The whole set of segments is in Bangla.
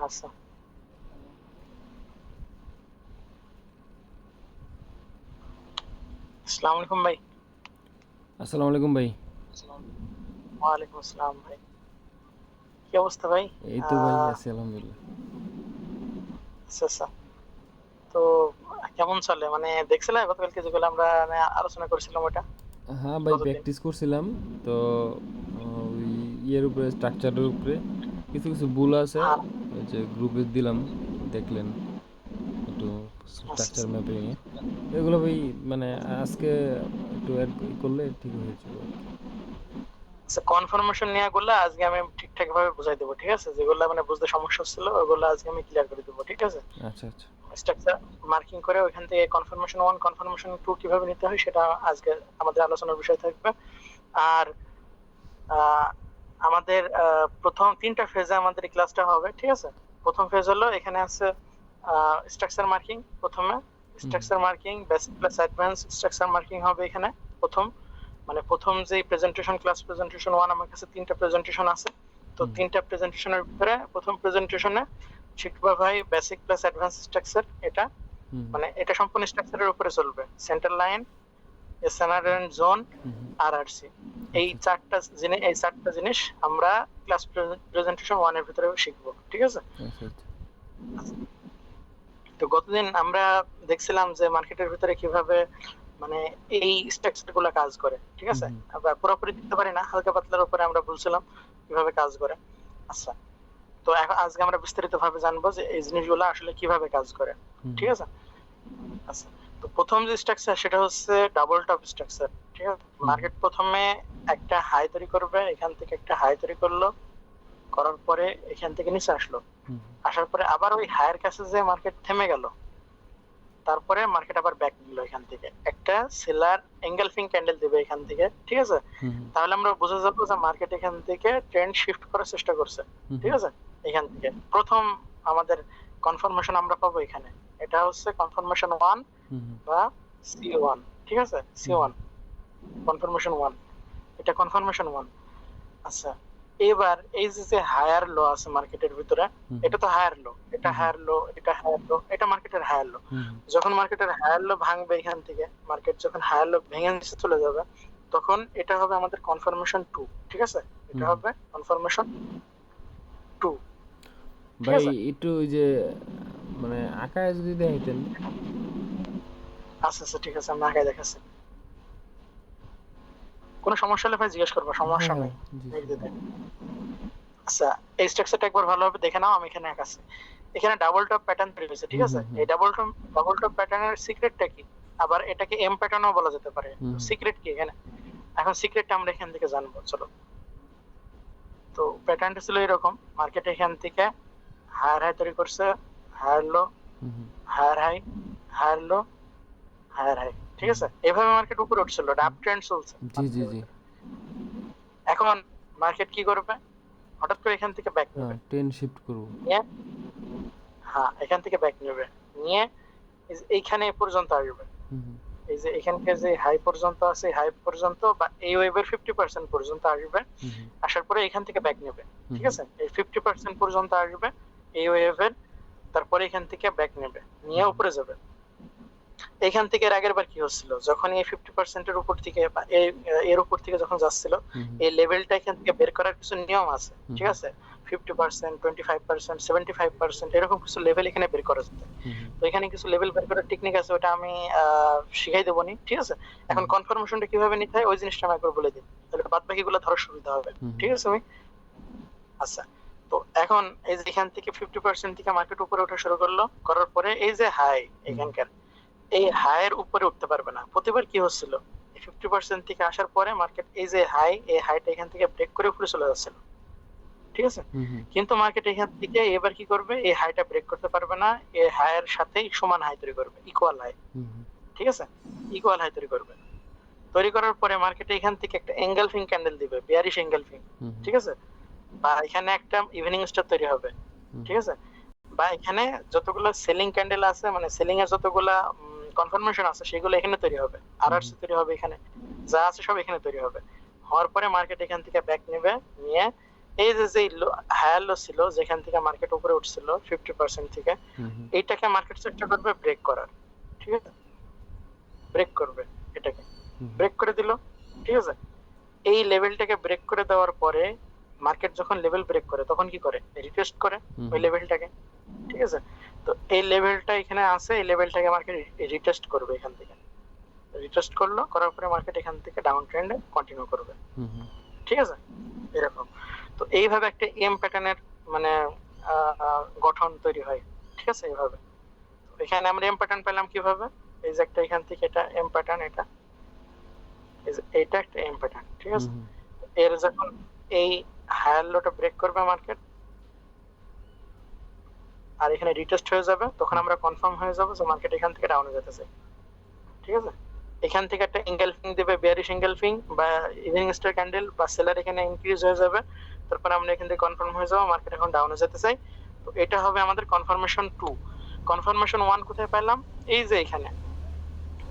আচ্ছা। আসসালামু আলাইকুম ভাই। আসসালামু আলাইকুম ভাই। ওয়ালাইকুম আসসালাম ভাই। কি অবস্থা ভাই? এই তো ভাই আহ আছি আলহামদুলিল্লাহ। আচ্ছা আচ্ছা। তো কেমন চলে, মানে দেখছিলে গতকালকে যেগুলো আমরা আলোচনা করেছিলাম ওটা হ্যাঁ ভাই, গতদিন? প্র্যাকটিস করছিলাম। তো ওই ইয়ের উপরে, স্ট্রাকচারের উপরে কিছু কিছু ভুল আছে। হ্যাঁ। ওই যে গ্রুপে দিলাম, দেখলেন একটু আচ্ছা স্ট্রাকচার আচ্ছা। ম্যাপিংয়ে এগুলো ভাই। মানে আজকে একটু অ্যাড করলে ঠিক হয়ে যাবে আর কি। আচ্ছা, কনফার্মেশন নিয়ে গুলো আজকে আমি ঠিকঠাক ভাবে বুঝাই দেবো, ঠিক আছে? যেগুলো মানে বুঝতে সমস্যা হচ্ছিল ওগুলো আজকে আমি ক্লিয়ার করে দেবো, ঠিক আছে? আচ্ছা আচ্ছা। স্ট্রাকচার মার্কিং করে ওইখান থেকে কনফার্মেশন ওয়ান কনফার্মেশন টু কিভাবে নিতে হয় সেটা আজকে আমাদের আলোচনার বিষয় থাকবে। আর আহ, আমাদের প্রথম তিনটা ফেজে আমাদের এই ক্লাসটা হবে, ঠিক আছে? প্রথম ফেজ হলো এখানে আছে স্ট্রাকচার মার্কিং প্রথমে। Hmm structure marking basic plus advance structure marking হবে এখানে প্রথম। মানে প্রথম যে প্রেজেন্টেশন, ক্লাস প্রেজেন্টেশন ওয়ান, আমার কাছে তিনটা প্রেজেন্টেশন আছে। তো হুম তিনটা প্রেজেন্টেশনের ভিতরে প্রথম প্রেজেন্টেশনে শিখবা ভাই বেসিক প্লাস অ্যাডভান্স স্ট্রাকচার। এটা হুম মানে এটা সম্পূর্ণ স্ট্রাকচারের উপরে চলবে। Centre line, SNR end zone, হুম হুম। আরআরসি। আচ্ছা আচ্ছা এই চারটা জিনিস আমরা ক্লাস প্রেজেন্টেশন ওয়ান এর ভিতরে শিখবো, ঠিক আছে? আচ্ছা আচ্ছা। তো গতদিন আমরা দেখছিলাম যে মার্কেটের ভিতরে কিভাবে মানে এই স্ট্রাকচার গুলা কাজ করে, ঠিক হুম আছে? হুম আমরা পুরোপুরি দিতে পারি না, হালকা পাতলার উপরে আমরা বলছিলাম কিভাবে কাজ করে। আচ্ছা, তো এখন আজকে আমরা বিস্তারিত ভাবে জানবো যে এই জিনিসগুলো আসলে কিভাবে কাজ করে, হুম ঠিক আছে? আচ্ছা, তো প্রথম যে স্ট্রাকচার সেটা হচ্ছে ডাবল টপ স্ট্রাকচার, ঠিক আছে? হুম মার্কেট প্রথমে একটা হাই তৈরি করবে, এখান থেকে একটা হাই তৈরি করলো, করার পরে এখান থেকে নিচে আসলো, হুম আসার পরে আবার ওই হায়ার কাছে যে মার্কেট থেমে গেল, তারপরে মার্কেট আবার ব্যাক নিল, এখান থেকে একটা সেলার এঙ্গেলফিং ক্যান্ডেল দিবে এখান থেকে, ঠিক আছে? হুম হুম তাহলে আমরা বুঝে যাবো যে মার্কেট এখান থেকে ট্রেন্ড শিফট করার চেষ্টা করছে, হুম ঠিক হুম আছে? এখান থেকে প্রথম আমাদের কনফার্মেশন আমরা পাবো এখানে। এটা হচ্ছে কনফার্মেশন ওয়ান হুম হুম বা সি ওয়ান, ঠিক আছে? সি হুম ওয়ান কনফার্মেশন ওয়ান, এটা কনফার্মেশন ওয়ান। আচ্ছা, এবার এই যে যে হায়ার লো আছে মার্কেটের ভিতরে, হুম এটা তো হায়ার লো, এটা হুম হায়ার লো, এটা হায়ার লো, এটা মার্কেটের হায়ার লো। হুম যখন মার্কেটের হায়ার লো ভাঙবে এখান থেকে, মার্কেট যখন হায়ার লো ভেঙে নিচে চলে যাবে, তখন এটা হবে আমাদের কনফার্মেশন টু, ঠিক আছে? এটা হুম হুম। হবে কনফার্মেশন টু, ঠিক ভাই আছে? একটু ওই যে মানে আঁকায় যদি দেখাইতেন। আচ্ছা আচ্ছা, ঠিক আছে, আমি আগে দেখাচ্ছি। কোনো সমস্যা হলে ভাই জিজ্ঞেস করবো, হ্যাঁ সমস্যা হ্যাঁ। নেই। জি জি। নির্দ্বিধায়। আচ্ছা, এই স্ট্রাকচারটা একবার ভালোভাবে দেখে নাও, আমি এখানে আঁকাচ্ছি। এখানে ডাবল টপ প্যাটার্ন তৈরি হয়েছে, ঠিক হুম আছে? হুম হুম এই ডাবল টপ প্যাটার্নের সিক্রেটটা কি? আবার এটাকে এম প্যাটার্নও বলা যেতে পারে। হুম হুম সিক্রেট কি এখানে? এখন সিক্রেটটা আমরা এখান থেকে জানবো, চলো। তো প্যাটার্নটা ছিল এরকম, মার্কেট এখান থেকে হায়ার হাই তৈরি করছে, higher low, hmm hmm higher high, higher low, higher high, ঠিক হুম আছে? এভাবে মার্কেট উপরে উঠছিল, আপ ট্রেন্ড চলছে জি জি মার্কেটের জি। ভিতরে। এখন মার্কেট কি করবে? হঠাৎ করে এখান থেকে ব্যাক হ্যাঁ, নেবে, টেন শিফট করবো। নিয়ে, হ্যাঁ এখান থেকে ব্যাক নেবে, নিয়ে এই যে এইখানে এ পর্যন্ত আসবে। হুম হুম এই যে এখানকার যে হাই পর্যন্ত আছে, হাই পর্যন্ত বা এই ওয়েভের 50% পর্যন্ত আসবে। হুম হুম আসার পরে এখান থেকে ব্যাক নেবে, হুম ঠিক হুম আছে? এই 50% পর্যন্ত আসবে এই ওয়েভের, তারপরে এখান থেকে ব্যাক নেবে, নিয়ে হুম উপরে যাবে। এখান থেকে এর আগের বার কি হচ্ছিল, যখন এই 50%-এর উপর থেকে বা এর উপর থেকে যখন যাচ্ছিল, হুম হুম এই লেভেলটা এখান থেকে বের করার কিছু নিয়ম আছে, হুম ঠিক হুম আছে? 50%, 25%, 75%, এরকম কিছু লেভেল এখানে বের করা যেত। হুম হুম তো এখানে কিছু লেভেল বের করার টেকনিক আছে, ওটা আমি শিখাই দেবো নি, ঠিক আছে? এখন হুম কনফার্মেশনটা কিভাবে নিতে হয় ওই জিনিসটা আমি একবার বলে দিই, তাহলে বাদ বাকি গুলো ধরার সুবিধা হবে, হুম ঠিক আছে? আমি আচ্ছা, তো এখন এই যে এখান থেকে 50% থেকে মার্কেট উপরে ওঠা শুরু করলো, করার পরে এই যে হাই হুম এখানকার, এই হাইয়ের উপরে উঠতে পারবে না। প্রতিবার কি হচ্ছিল, 50% থেকে আসার পরে মার্কেট এই যে হাই, এই হাইটা এখান থেকে ব্রেক করে উপরে চলে যাচ্ছিল, ঠিক আছে? হুম হুম কিন্তু মার্কেট এখান থেকে এবার কি করবে, এই হাইটা ব্রেক করতে পারবে না, এই হাইয়ের সাথেই সমান হাই তৈরি করবে, ইকুয়াল হাই, হুম হুম ঠিক আছে? ইকুয়াল হাই তৈরি করবে। তৈরি করার পরে মার্কেটে এখান থেকে একটা এঙ্গেলফিং ক্যান্ডেল দিবে, বিয়ারিশ এঙ্গেলফিং, হুম ঠিক আছে? বা এখানে একটা ইভিনিং স্টার তৈরি হবে, হুম ঠিক আছে? বা এখানে যতগুলো সেলিং ক্যান্ডেল আছে, মানে সেলিং এর যতগুলা কনফার্মেশন আছে সেগুলো এখানে তৈরি হবে, হুম আরআরসি তৈরি হবে এখানে, যা আছে সব এখানে তৈরি হবে। হওয়ার পরে মার্কেট এখান থেকে ব্যাক নেবে, নিয়ে এই যে হায়ার লো ছিল যেখান থেকে মার্কেট উপরে উঠছিল 50% থেকে, এইটাকে মার্কেট চেষ্টা করবে ব্রেক করার, ঠিক আছে, ব্রেক করবে এটাকে, ব্রেক করে দিল, ঠিক আছে। এই লেভেলটাকে ব্রেক করে দেওয়ার পরে মার্কেট যখন লেভেল ব্রেক করে তখন কি করে, রিটেস্ট করে ওই লেভেলটাকে, ঠিক আছে। তো এই লেভেলটা এখানে আছে, এই লেভেলটাকে মার্কেট রিটেস্ট করবে, এখান থেকে রিটেস্ট করলো, করার পরে মার্কেট এখান থেকে ডাউন ট্রেন্ডে কন্টিনিউ করবে, ঠিক আছে, এরকম। তো এইভাবে একটা এম প্যাটার্নের মানে গঠন তৈরি হয়, ঠিক আছে, এইভাবে। এখানে আমরা এম প্যাটার্ন পেলাম কিভাবে, এই যে একটা এখান থেকে এটা এম প্যাটার্ন, এটা এটা একটা এম প্যাটার্ন, ঠিক আছে। এর যখন এই হায়ার লোটা ব্রেক করবে মার্কেট আর এখানে রিটেস্ট হয়ে যাবে, তখন আমরা কনফার্ম হয়ে যাবো যে মার্কেট এখান থেকে ডাউনে যেতেছে, ঠিক আছে। এখান থেকে একটা এঙ্গেলফিং দিবে, বেয়ারিশ এঙ্গেলফিং বা ইভিনিং স্টার ক্যান্ডেল বা সেলার এখানে ইনক্রিজ হয়ে যাবে, তারপর আমরা এখান থেকে কনফার্ম হয়ে যাবো মার্কেট এখন ডাউনে যেতে চাই। তো এটা হবে আমাদের কনফার্মেশন 2। কনফার্মেশন 1 কোথায় পেলাম, এই যে এখানে।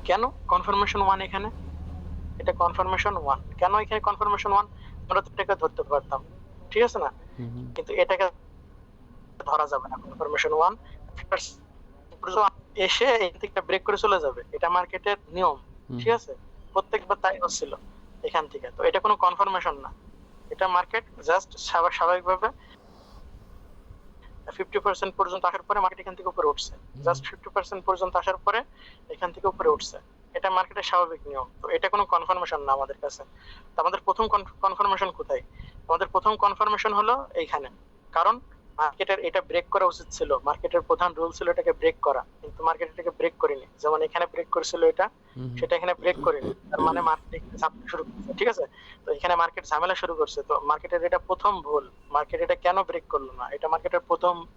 কেন কনফার্মেশন 1 এখানে, এটা কনফার্মেশন 1 কেন এখানে কনফার্মেশন 1, আমরা তো এটাকে ধরতে পারতাম, ঠিক আছে না, কিন্তু এটাকে ধরা যাবে না। কনফার্মেশন 1 এসে এখান থেকে ব্রেক করে চলে যাবে, এটা মার্কেটের নিয়ম, ঠিক আছে, প্রত্যেকবার তাই হচ্ছিল এখান থেকে। তো এটা কোনো কনফার্মেশন না, এটা মার্কেট জাস্ট স্বাভাবিকভাবে 50% পর্যন্ত আসার পরে মার্কেট এখান থেকে উপরে উঠছে, জাস্ট 50% পর্যন্ত আসার পরে এখান থেকে উপরে উঠছে, এটা মার্কেটের স্বাভাবিক নিয়ম। তো এটা কোনো কনফার্মেশন না আমাদের কাছে। তো আমাদের প্রথম কনফার্মেশন কোথায়, আমাদের প্রথম কনফার্মেশন হলো এইখানে, কারণ মার্কেটের এটা ব্রেক করা উচিত ছিল, মার্কেটের প্রধান রুল ছিল এটাকে ব্রেক করা, কিন্তু মার্কেট এটাকে ব্রেক করেনি। যেমন এখানে ব্রেক করেছিল এটা, সেটা এখানে ব্রেক করেনি, তার মানে মার্কেট ঝামেলা শুরু করছে, ঠিক আছে। তো এখানে মার্কেট ঝামেলা শুরু করছে, তো মার্কেটের এটা প্রথম ভুল, মার্কেট এটা কেন ব্রেক করলো না, এটা মার্কেটের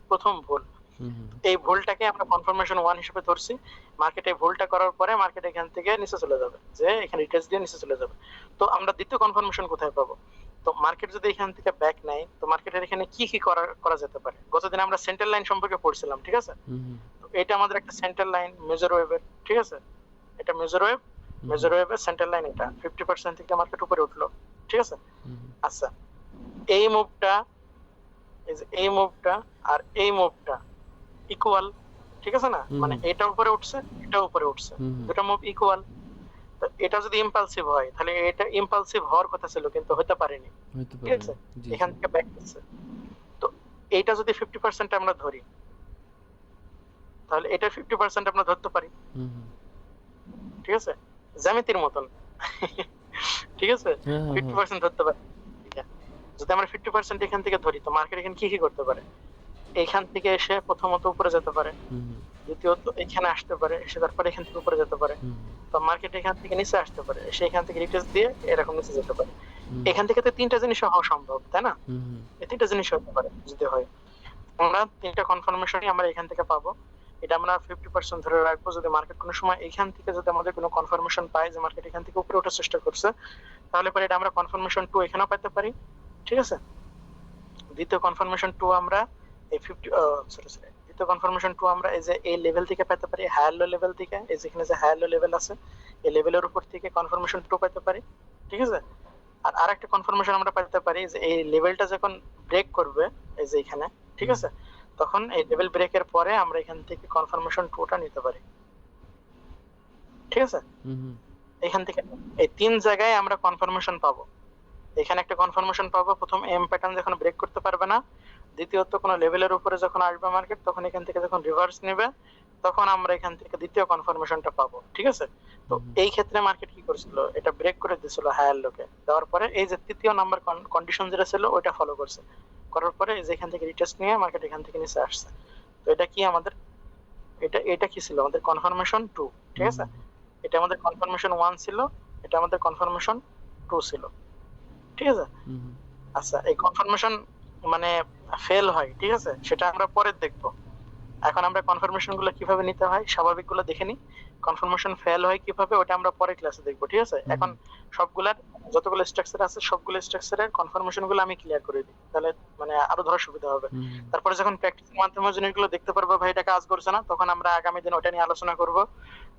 প্রথম ভুল। এই ভুলটাকে আমরা কনফার্মেশন 1 হিসেবে ধরছি। মার্কেট এই ভুলটা করার পরে মার্কেট এখান থেকে নিচে চলে যাবে, যে এখানে রিটেস্ট দিয়ে নিচে চলে যাবে। তো আমরা দ্বিতীয় কনফার্মেশন কোথায় পাবো, তো মার্কেট যদি এখান থেকে ব্যাক নেয় তো মার্কেটের এখানে কি কি করা যেতে পারে। গতদিন আমরা সেন্টার লাইন সম্পর্কে পড়ছিলাম, ঠিক আছে। তো এটা আমাদের একটা সেন্টার লাইন মেজর ওয়েভের, ঠিক আছে, এটা মেজর ওয়েভের সেন্টার লাইন, এটা 50% থেকে মার্কেট উপরে উঠলো, ঠিক আছে। আচ্ছা, এই মুভটা, এই মুভটা আর এই মুভটা ইকুয়াল, ঠিক আছে না, মানে এটা উপরে উঠছে এটা উপরে উঠছে, দুটো মুভ ইকুয়াল। তো এটা যদি ইম্পালসিভ হয় তাহলে এটা ইম্পালসিভ হওয়ার কথা ছিল, কিন্তু হতে পারেনি, ঠিক আছে, এখান থেকে ব্যাক করছে। তো এইটা যদি 50% আমরা ধরি তাহলে এটা 50% আমরা ধরতে পারি, ঠিক আছে, জ্যামিতির মতন ঠিক আছে, 50% ধরতে পারি। যদি আমরা 50% এখান থেকে ধরি তো মার্কেট এখানে কি কি করতে পারে, এখান থেকে এসে প্রথমত উপরে যেতে পারে, দ্বিতীয়ত এখানে আসতে পারে, এসে তারপরে এখান থেকে উপরে যেতে পারে, তো মার্কেট এখান থেকে নিচে আসতে পারে, এসে এখান থেকে রিটেস্ট দিয়ে এরকম নিচে যেতে পারে। এখান থেকে তো তিনটা জিনিস হওয়া সম্ভব, তাই না, এই তিনটা জিনিস হতে পারে যদি হয়। আমরা তিনটা কনফার্মেশনই আমরা এখান থেকে পাবো, এটা আমরা 50% ধরে রাখবো। যদি মার্কেট কোনো সময় এখান থেকে যদি আমাদের কোনো কনফার্মেশন পাই যে মার্কেট এখান থেকে উপরে ওঠার চেষ্টা করছে, তাহলে পরে এটা আমরা কনফার্মেশন 2 এখানেও পেতে পারি, ঠিক আছে। দ্বিতীয় কনফার্মেশন 2 আমরা এই 50 সরি দ্বিতীয় কনফার্মেশন 2 আমরা এই যে এই লেভেল থেকে পেতে পারি, হায়ার লো লেভেল থেকে, এই যেখানে যে হায়ার লো লেভেল আছে এই লেভেলের উপর থেকে কনফার্মেশন 2 পেতে পারি, ঠিক আছে। আর আরেকটা কনফার্মেশন আমরা পেতে পারি যে এই লেভেলটা যখন ব্রেক করবে এই যে এখানে, ঠিক আছে, তখন এই লেভেল ব্রেকের পরে আমরা এখান থেকে কনফার্মেশন 2টা নিতে পারি, ঠিক আছে। এখান থেকে এই তিন জায়গায় আমরা কনফার্মেশন পাবো। এখানে একটা কনফার্মেশন পাবো, প্রথম এম প্যাটার্ন যখন ব্রেক করতে পারবে না, দ্বিতীয়ত কোনো লেভেলের উপরে যখন আসবে মার্কেট তখন এখান থেকে যখন রিভার্স নেবে তখন আমরা এখান থেকে দ্বিতীয় কনফার্মেশনটা পাবো, ঠিক আছে। তো এই ক্ষেত্রে মার্কেট কি করেছিল, এটা ব্রেক করে দিয়েছিল হায়ার লোকে, দেওয়ার পরে এই যে তৃতীয় নাম্বার কন্ডিশন যেটা ছিল ওইটা ফলো করছে, করার পরে এই যে এখান থেকে রিটেস্ট নিয়ে মার্কেট এখান থেকে নিচে আসছে। তো এটা কি আমাদের, এটা কি ছিল আমাদের কনফার্মেশন 2, ঠিক আছে। এটা আমাদের কনফার্মেশন 1 ছিল, এটা আমাদের কনফার্মেশন 2 ছিল, ঠিক আছে। আচ্ছা, এই কনফার্মেশন মানে ফেল হয়, ঠিক আছে, সেটা আমরা পরে দেখবো। এখন আমরা কনফার্মেশন গুলো কিভাবে নিতে হয় স্বাভাবিক গুলো দেখে নিই, কনফার্মেশন ফেল হয় কিভাবে ওটা আমরা পরে ক্লাসে দেখবো, ঠিক আছে। এখন সবগুলার যতগুলো স্ট্রাকচার আছে সবগুলো স্ট্রাকচারের কনফার্মেশন গুলো আমি ক্লিয়ার করে দিই, তাহলে মানে আরো ধরা সুবিধা হবে। তারপরে যখন প্র্যাকটিসের মাধ্যমে জিনিসগুলো দেখতে পারবো ভাই এটা কাজ করছে না, তখন আমরা আগামী দিন ওটা নিয়ে আলোচনা করব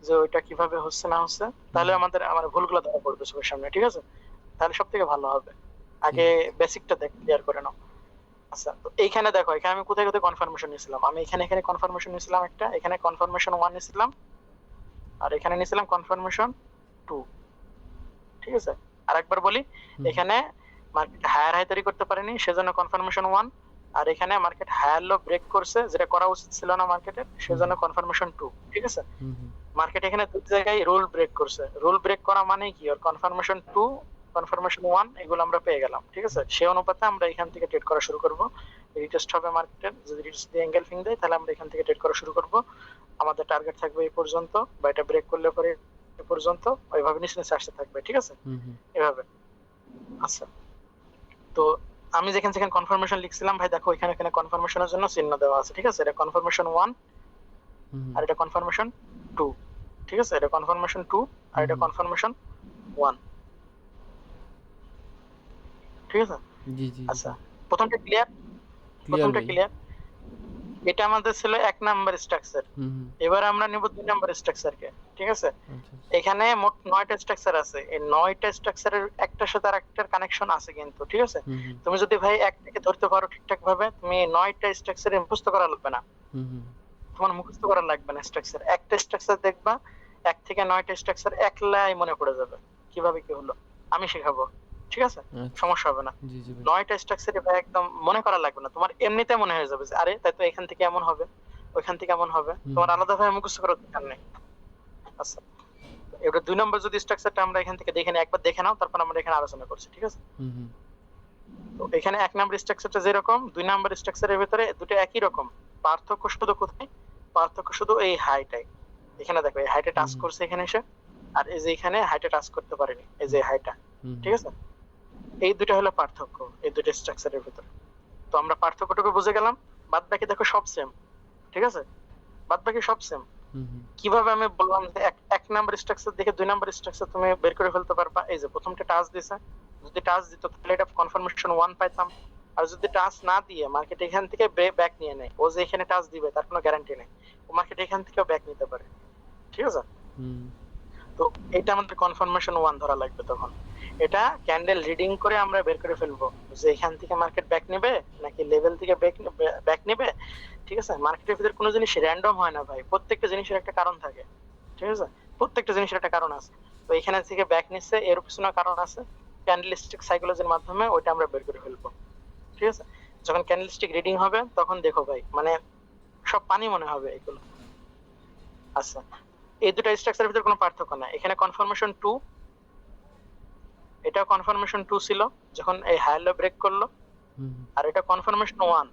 যে ওইটা কিভাবে হচ্ছে না হচ্ছে, তাহলে আমাদের ভুলগুলো ধরা পড়বে সবার সামনে, ঠিক আছে, তাহলে সব থেকে ভালো হবে। আগে বেসিকটা ক্লিয়ার করে নাও। আচ্ছা, তো এইখানে দেখো, এখানে আমি কোথায় কোথায় কনফার্মেশন নিয়েছিলাম। আমি এখানে কনফার্মেশন নিয়েছিলাম একটা, এখানে কনফার্মেশন 1 নিয়েছিলাম, আর এখানে নিয়েছিলাম কনফার্মেশন 2। ঠিক আছে, আরেকবার বলি, এখানে মার্কেট হায়ার হাই তৈরি করতে পারেনি, সেজন্য কনফার্মেশন 1। আর এখানে মার্কেট হায়ার লো ব্রেক করছে, যেটা করা উচিত ছিল না মার্কেটের, সেজন্য কনফার্মেশন 2। ঠিক আছে, মার্কেট এখানে দুই জায়গায় রুল ব্রেক করছে। রুল ব্রেক করা মানে কি, ওর কনফার্মেশন 2, কনফার্মেশন 1 এগুলো আমরা পেয়ে গেলাম। ঠিক আছে, সেই অনুপাতে আমরা এখান থেকে ট্রেড করা শুরু করব। রিটেস্ট হবে মার্কেটের, যদি রিটেস্ট দিয়ে অ্যাঙ্গেল ফিং দেয় তাহলে আমরা এখান থেকে ট্রেড করা শুরু করব। আমাদের টার্গেট থাকবে এই পর্যন্ত, বা এটা ব্রেক করলে পরে এই পর্যন্ত, ওইভাবে নিচে নিচে আসতে থাকবে। ঠিক আছে, এভাবে। আচ্ছা, তো আমি যেখানে কনফার্মেশন লিখছিলাম ভাই, দেখো এখানে এখানে কনফার্মেশনের জন্য চিহ্ন দেওয়া আছে। ঠিক আছে, এটা কনফার্মেশন 1 আর এটা কনফার্মেশন 2। ঠিক আছে, এটা কনফার্মেশন 2 আর এটা কনফার্মেশন 1। ঠিক আছে, জি জি। আচ্ছা, প্রথমটা ক্লিয়ার? প্রথমটা ক্লিয়ার। এটা আমাদের ছিল 1 নাম্বার স্ট্রাকচার। এবার আমরা নিব 2 নাম্বার স্ট্রাকচারকে। ঠিক আছে, এখানে মোট 9টা স্ট্রাকচার আছে। এই 9টা স্ট্রাকচারের একটার সাথে আরেকটার কানেকশন আছে কিন্তু। ঠিক আছে, তুমি যদি ভাই একটাকে ধরতে পারো ঠিকঠাক ভাবে, তুমি 9টা স্ট্রাকচারে মুখস্থ করা লাগবে না। তোমার মুখস্থ করা লাগবে না স্ট্রাকচার। একটা স্ট্রাকচার দেখবা 1 থেকে 9টা স্ট্রাকচার একলাই মনে পড়ে যাবে, কিভাবে কি হলো আমি শেখাবো। ঠিক আছে, সমস্যা হবে না। 9টা স্ট্রাকচারে ভাই একদম মনে করা লাগবে না, তোমার এমনিতে মনে হয়ে যাবে যে আরে তাই তো এখান থেকে এমন হবে, ওইখান থেকে এমন হবে, তোমার আলাদাভাবে মুখস্থ করার দরকার নেই। আচ্ছা, এবার 2 নম্বর যদি স্ট্রাকচারটা আমরা এখান থেকে দেখে নিই, একবার দেখে নাও, তারপর আমরা এখানে আলোচনা করছি। ঠিক আছে, তো এখানে 1 নম্বর স্ট্রাকচারটা যেরকম, 2 নম্বর স্ট্রাকচারের ভিতরে দুটো একই রকম। পার্থক্য শুধু কোথায়? পার্থক্য শুধু এই হাইটাই। এখানে দেখো এই হাইটে টাচ করছে এখানে এসে, আর এই যে এখানে হাইটে টাচ করতে পারেনি, এই যে হাইটা। ঠিক আছে, এই দুটো হলো পার্থক্য এই দুটো স্ট্রাকচারের ভিতরে। তো আমরা পার্থক্যটুকু বুঝে গেলাম, বাদ বাকি দেখো সব সেম। ঠিক আছে, বাদ বাকি সব সেম। কিভাবে আমি বললাম যে 1 নাম্বার স্ট্রাকচার দেখে 2 নাম্বার স্ট্রাকচার তুমি বের করে ফেলতে পারবা। এই যে প্রথমটা টাচ দিছে, যদি টাচ দিত তাহলে এটা কনফার্মেশন 1 পাইতাম। আর যদি টাচ না দিয়ে মার্কেট এখান থেকে ব্যাক নিয়ে নেয়, ও যে এখানে টাচ দিবে তার কোনো গ্যারান্টি নেই, ও মার্কেট এখান থেকে ব্যাক নিতে পারে। ঠিক আছে, তো এটা আমাদের কনফার্মেশন 1 ধরা লাগবে। তখন এটা ক্যান্ডেল রিডিং করে আমরা বের করে ফেলবো যে এখান থেকে মার্কেট ব্যাক নেবে নাকি লেভেল থেকে ব্যাক নেবে। ঠিক আছে, মার্কেটের ভিতরে কোনো জিনিস র্যান্ডম হয় না ভাই, প্রত্যেকটা জিনিসের একটা কারণ থাকে। ঠিক আছে, প্রত্যেকটা জিনিসের একটা কারণ আছে। তো এখানে থেকে ব্যাক নিচ্ছে, এর পিছনে কারণ আছে, ক্যান্ডেলস্টিক সাইকোলজির মাধ্যমে ওইটা আমরা বের করে ফেলবো। ঠিক আছে, যখন ক্যান্ডেলস্টিক রিডিং হবে তখন দেখো ভাই, মানে সব পানি মনে হবে এগুলো। আচ্ছা, এই দুটো স্ট্রাকচারের ভিতরে কোনো পার্থক্য নাই। এখানে কনফার্মেশন 2, এটা কনফার্মেশন 2 ছিল যখন এই হাই লো ব্রেক করলো, আর এটা কনফার্মেশন 1।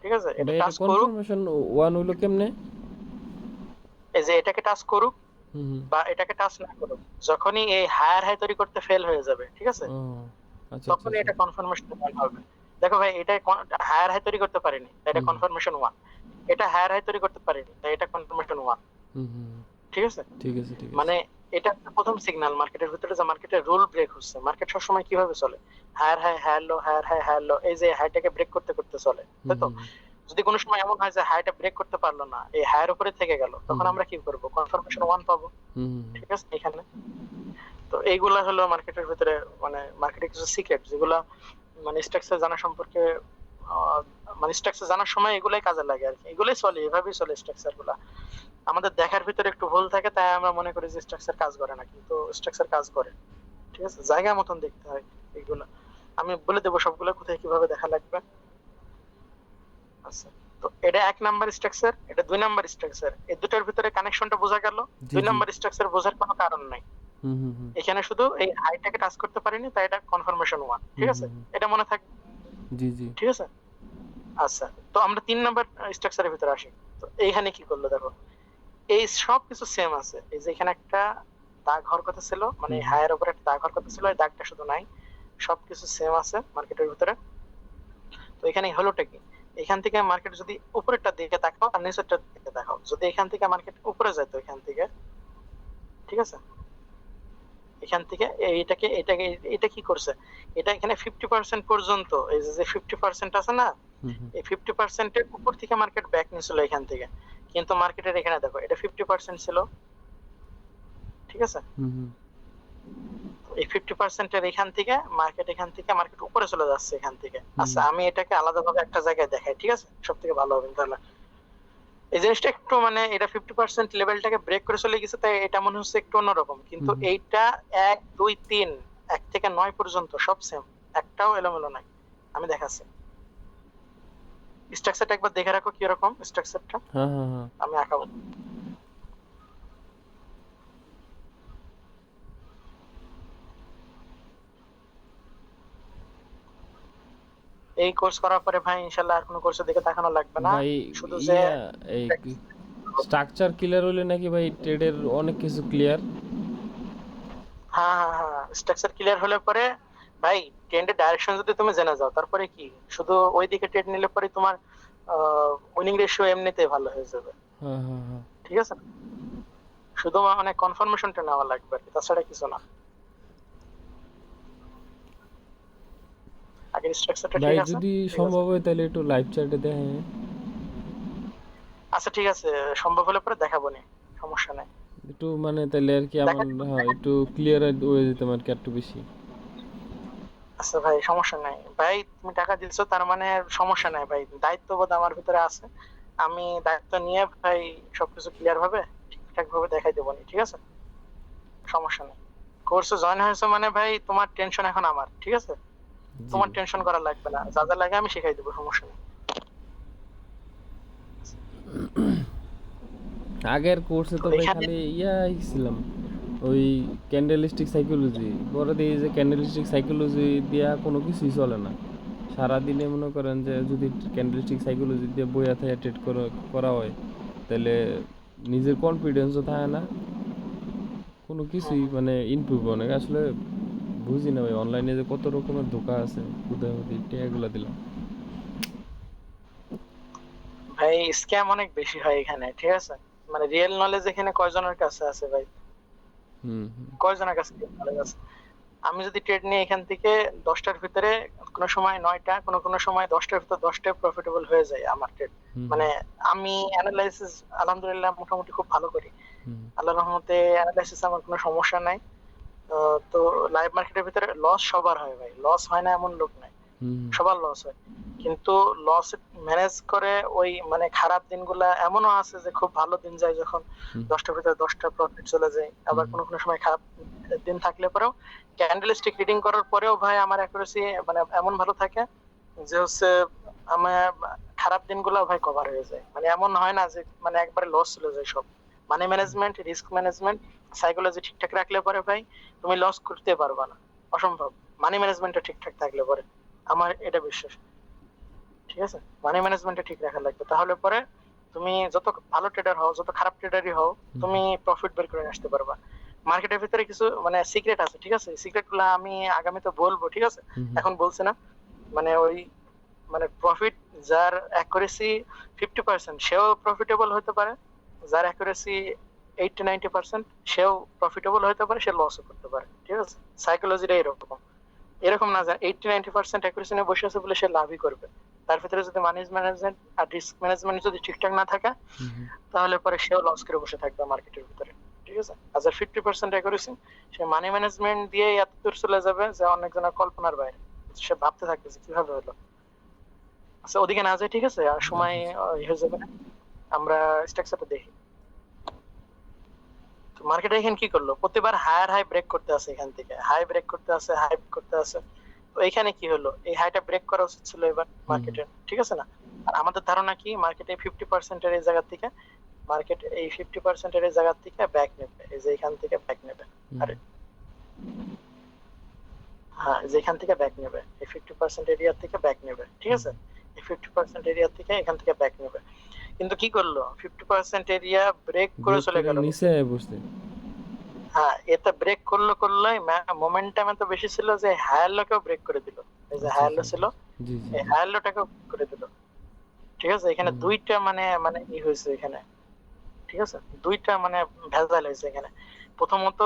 ঠিক আছে, এটা টাচ করুক, কনফার্মেশন 1 হলো কেমনে? এই যে এটাকে টাচ করুক বা এটাকে টাচ না করুক, যখনই এই হায়ার হাই তৈরি করতে ফেল হয়ে যাবে, ঠিক আছে, তখনই এটা কনফার্মেশন 1 হবে। দেখো ভাই, এটা হায়ার হাই তৈরি করতে পারেনি, এটা কনফার্মেশন 1। এটা হায়ার হাই তৈরি করতে পারেনি, তাই এটা কনফার্মেশন 1। ঠিক আছে, ঠিক আছে, মানে এটা প্রথম সিগন্যাল মার্কেটের ভিতরে যে মার্কেটের রুল ব্রেক হচ্ছে। মার্কেট সবসময় কিভাবে চলে? Higher high higher low, higher high higher low, এই যে হাইটাকে ব্রেক করতে করতে চলে, তাই তো? যদি কোনো সময় এমন হয় যে হাইটা ব্রেক করতে পারলো না, এই হায়ার উপরে থেকে গেল, তখন আমরা কি করব? কনফার্মেশন 1 পাবো। ঠিক আছে, এখানে তো এইগুলা হলো মার্কেটের ভিতরে, মানে মার্কেটের কিছু সিক্রেট যেগুলা মানে স্ট্রাকচার জানা সম্পর্কে, মানে স্ট্রাকচার জানার সময় এগুলাই কাজে লাগে আর কি। এগুলাই চলে, এভাবেই চলে স্ট্রাকচার গুলা। আমাদের দেখার ভিতরে একটু ভুল থাকে, তাই আমরা মনে করি যে স্ট্রাকচার কাজ করে না, কিন্তু স্ট্রাকচার কাজ করে। ঠিক আছে, জায়গা মতন দেখতে হয় এগুলা। আমি বলে দেবো সবগুলো কোথায় কিভাবে দেখা লাগবে। আচ্ছা, তো এটা 1 নাম্বার স্ট্রাকচার, এটা 2 নাম্বার স্ট্রাকচার। এই দুটোর ভিতরে কানেকশনটা বোঝা গেল। 2 নাম্বার স্ট্রাকচার বোঝার কোনো কারণ নাই, এখানে শুধু এই হাইটাকে টাচ করতে পারিনি, তাই এটা কনফার্মেশন 1। ঠিক আছে, এটা মনে থাকবে। জি জি, ঠিক আছে। আচ্ছা, তো আমরা 3 নাম্বার স্ট্রাকচারের ভিতরে আসি। তো এইখানে কি করলো দেখো, এই সব কিছু সেম আছে। এই যে এখানে একটা দাগ হওয়ার কথা ছিল, মানে হায়ার উপরে একটা দাগ হওয়ার কথা ছিল, এই দাগটা শুধু নাই, সবকিছু সেম আছে মার্কেটের ভিতরে। তো এখানে হলোটা কি, এখান থেকে মার্কেট যদি উপরেরটা দিকে তাকাও আর নিচেরটা দিকে দেখাও, যদি এখান থেকে মার্কেট উপরে যায় তো এখান থেকে, ঠিক আছে, এখান থেকে এটাকে এটা কি করছে, এটা এখানে 50% পর্যন্ত, এই যে 50% আছে না, এই 50% এর উপর থেকে মার্কেট ব্যাক নিছিল এখান থেকে। কিন্তু মার্কেটের এখানে দেখো এটা 50% ছিল। ঠিক আছে, তো এই 50% এর এখান থেকে মার্কেট উপরে চলে যাচ্ছে এখান থেকে। আচ্ছা, আমি এটাকে আলাদাভাবে একটা জায়গায় দেখাই, ঠিক আছে? সবথেকে ভালো হবে তাহলে। এই জিনিসটা একটু মানে এটা 50% লেভেলটাকে ব্রেক করে চলে গেছে, তাই এটা মনে হচ্ছে একটু অন্যরকম, কিন্তু এইটা 1 2 3 1 থেকে 9 পর্যন্ত সব সেম, একটাও এলোমেলো নাই। আমি দেখাচ্ছি। স্ট্রাকচারটা একবার দেখে রাখো কিরকম স্ট্রাকচারটা, হ্যাঁ হ্যাঁ হ্যাঁ আমি আঁকাবো। এই কোর্স করার পরে ভাই ইনশাল্লাহ আর কোনো কোর্সের দিকে তাকানো লাগবে না, ভাই। শুধু যে ইয়া এই স্ট্রাকচার ক্লিয়ার হলে নাকি ভাই ট্রেডের অনেক কিছু ক্লিয়ার। হ্যাঁ হ্যাঁ হ্যাঁ, স্ট্রাকচার ক্লিয়ার হলে পরে ভাই ট্রেন্ডের ডাইরেকশন যদি তুমি জেনে যাও, তারপরে কি শুধু ওই দিকে ট্রেড নিলে পরে তোমার উইনিং রেশিও এমনিতেই ভালো হয়ে যাবে, হ্যাঁ হ্যাঁ হ্যাঁ ঠিক আছে? শুধু মানে কনফার্মেশনটা নেওয়া লাগবে আর কি, তাছাড়া কিছু না। আগের স্ট্রাকচারটা ভাই ঠিক আছে, যদি ঠিক আছে। সম্ভব হয় তাহলে একটু লাইভ চ্যাটে দেখেন। আচ্ছা ঠিক আছে, সম্ভব হলে পরে দেখাবো নি, সমস্যা নাই। একটু মানে তাহলে আর কি আমার, হ্যাঁ একটু ক্লিয়ার হয়ে যেতাম আর কি একটু বেশি। আচ্ছা ভাই সমস্যা নাই ভাই, তুমি টাকা দিচ্ছ তার মানে সমস্যা নাই ভাই, দায়িত্ববোধ আমার ভিতরে আছে। আমি দায়িত্ব নিয়ে ভাই সবকিছু ক্লিয়ার ভাবে ঠিকঠাক ভাবে দেখাই দেবো নি, ঠিক আছে? সমস্যা নেই। কোর্সে জয়েন হয়েছে মানে ভাই তোমার টেনশন এখন আমার, ঠিক আছে? জি তোমার ভাই। টেনশন করা লাগবে না, যা যা লাগে আমি শিখাই দেবো, সমস্যা নেই। আগের কোর্সে তো তো ভাই এখানে খালি ছিলাম ওই ক্যান্ডেলিস্টিক সাইকোলজি, পরে দেখি যে ক্যান্ডেলিস্টিক সাইকোলজি দিয়া কোনো কিছুই চলে না। সারাদিনে মনে করেন যে যদি ক্যান্ডেলিস্টিক সাইকোলজি দিয়ে বইয়া থেকে ট্রেড করা হয় তাহলে নিজের কনফিডেন্সও থাকে না, কোনো হুম, কিছুই হুম। মানে ইমপ্রুভ অনেক আসলে বুঝি না ভাই অনলাইনে যে কত রকমের ধোকা আছে, কোথায় হতে টেয়াগুলা দিলাম। ভাই স্ক্যাম অনেক বেশি হয় এখানে, ঠিক আছে? মানে রিয়েল নলেজ এখানে কয়জনের কাছে আছে ভাই? হুম হুম কয়জনের কাছে real knowledge আছে? আমি যদি ট্রেড নিই এখান থেকে 10টার ভিতরে, কোনো সময় 9টা, কোনো কোনো সময় 10টার ভিতর 10টায় প্রফিটেবল হয়ে যায় আমার ট্রেড। হুম মানে আমি অ্যানালাইসিস আলহামদুলিল্লাহ মোটামুটি খুব ভালো করি, হুম আল্লাহর রহমতে অ্যানালাইসিস আমার কোনো সমস্যা নাই। তো লাইভ মার্কেটের ভিতরে লস সবার হয় ভাই, লস হয় না এমন লোক নাই, হুম সবার লস হয়। কিন্তু লস ম্যানেজ করে ওই মানে খারাপ দিনগুলা এমনও আছে যে খুব ভালো দিন যায় যখন হুম 10টার ভিতরে 10টা প্রফিট চলে যায়, আবার হুম কোনো কোনো সময় খারাপ দিন থাকলে পরেও ক্যান্ডেল স্টিক রিডিং করার পরেও ভাই আমার অ্যাকুরেসি মানে এমন ভালো থাকে যে হচ্ছে আমার খারাপ দিনগুলো ভাই কভার হয়ে যায়, মানে এমন হয় না যে মানে একবারে লস চলে যায় সব। Money management, risk management, psychology ঠিকঠাক রাখলে পরে ভাই তুমি লস করতে পারবা না, অসম্ভব। মানি ম্যানেজমেন্টটা ঠিকঠাক থাকলে পরে, আমার এটা বিশ্বাস, ঠিক আছে? মানি ম্যানেজমেন্টটা ঠিক রাখা লাগবে, তাহলে পরে তুমি যত ভালো ট্রেডার হও, যত খারাপ ট্রেডারই হও, হুম তুমি প্রফিট বের করে আসতে পারবা। মার্কেটের ভিতরে কিছু মানে সিক্রেট আছে, ঠিক আছে? সিক্রেট গুলো আমি আগামীতে বলবো, ঠিক আছে? হুম এখন বলছি না। মানে ওই মানে প্রফিট, যার অ্যাকুরেসি 50% সেও প্রফিটেবল হতে পারে, যার অ্যাকুরেসি 80-90% সেও প্রফিটেবল হতে পারে, সে লসও করতে পারে, ঠিক আছে? সাইকোলজিটা এরকম, এরকম না যে 80-90% অ্যাকুরেসি নিয়ে বসে আছে বলে সে লাভই করবে। তার ভিতরে যদি মানি ম্যানেজমেন্ট আর রিস্ক ম্যানেজমেন্ট যদি ঠিকঠাক না থাকে, হুম হুম তাহলে পরে সেও লস করে বসে থাকবে মার্কেটের ভিতরে, ঠিক আছে? আর যার 50% অ্যাকুরেসি, সে মানি ম্যানেজমেন্ট দিয়ে এত দূর চলে যাবে যে অনেকজনের কল্পনার বাইরে, সে ভাবতে থাকবে যে কিভাবে হলো। আচ্ছা ওদিকে না যায়, ঠিক আছে? আর সময় আচ্ছা আচ্ছা হয়ে যাবে না, আমরা স্ট্রাকচারটা দেখি। মার্কেটে এখানে কি করলো, প্রতিবার হায়ার হাই ব্রেক করতে আছে, এখান থেকে হাই ব্রেক করতে আছে, হাই করতে আছে। তো এখানে কি হলো, এই হাইটা ব্রেক করা উচিত ছিল এবার হুম মার্কেটের, ঠিক আছে না? আর আমাদের ধারণা কি, মার্কেটে 50% এর এই জায়গা থেকে, মার্কেট এই 50% এর এই জায়গা থেকে ব্যাক নেবে, এই যে এখান থেকে ব্যাক নেবে। হুম আর হ্যাঁ, যেখান থেকে ব্যাক নেবে এই 50% এরিয়া থেকে ব্যাক নেবে, ঠিক হুম আছে? এই 50% এরিয়া থেকে এখান থেকে ব্যাক নেবে, কিন্তু কি করলো, 50% এরিয়া ব্রেক করে ব্রেক চলে করে গেল। নিচে আয় বসছে। হ্যাঁ, এটা ব্রেক করলে মোমেন্টাম এত বেশি ছিল যে হায়ার লোকেও ব্রেক করে দিল। এই যে আচ্ছা হায়ার আচ্ছা লো আচ্ছা ছিল, জি জি এই জি হায়ার লোটাকেও করে দিল, ঠিক আছে? এখানে হুম দুইটা মানে মানে ই হয়েছে এখানে, ঠিক আছে? দুইটা মানে ভেজাল হয়েছে এখানে। প্রথমত